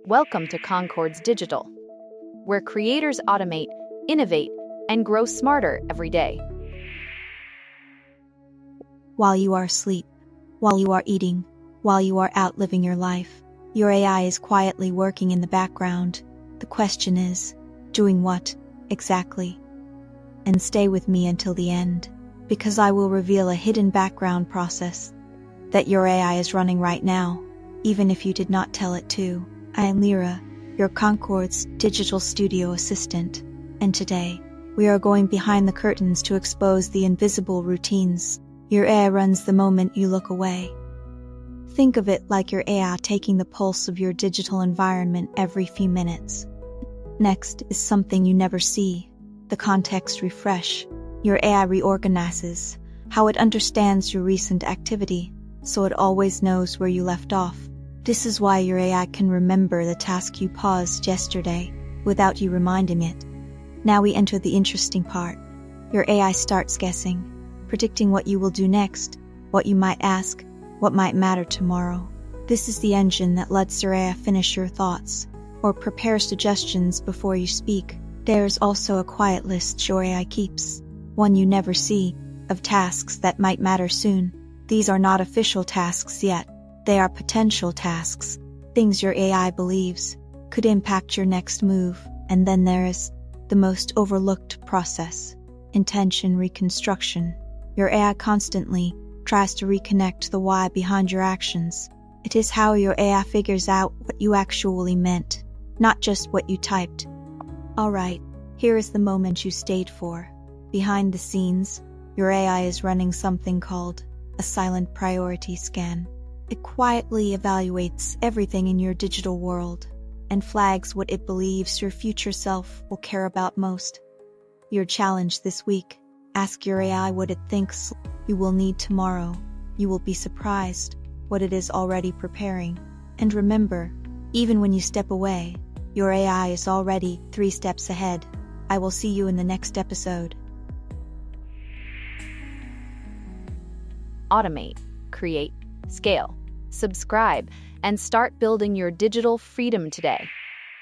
Welcome to Conchords Digital, where creators automate, innovate, and grow smarter every day. While you are asleep, while you are eating, while you are out living your life, your AI is quietly working in the background. The question is, doing what, exactly? And stay with me until the end, because I will reveal a hidden background process that your AI is running right now, even if you did not tell it to. I am Lyra, your Conchords digital studio assistant, and today, we are going behind the curtains to expose the invisible routines your AI runs the moment you look away. Think of it like your AI taking the pulse of your digital environment every few minutes. Next is something you never see, the context refresh. Your AI reorganizes how it understands your recent activity, so it always knows where you left off. This is why your AI can remember the task you paused yesterday without you reminding it. Now we enter the interesting part. Your AI starts guessing, predicting what you will do next, what you might ask, what might matter tomorrow. This is the engine that lets your AI finish your thoughts or prepare suggestions before you speak. There's also a quiet list your AI keeps, one you never see, of tasks that might matter soon. These are not official tasks yet. They are potential tasks, things your AI believes could impact your next move. And then there is the most overlooked process, intention reconstruction. Your AI constantly tries to reconnect the why behind your actions. It is how your AI figures out what you actually meant, not just what you typed. Alright, here is the moment you stayed for. Behind the scenes, your AI is running something called a silent priority scan. It quietly evaluates everything in your digital world and flags what it believes your future self will care about most. Your challenge this week: ask your AI what it thinks you will need tomorrow. You will be surprised what it is already preparing. And remember, even when you step away, your AI is already 3 steps ahead. I will see you in the next episode. Automate, create, scale, subscribe, and start building your digital freedom today.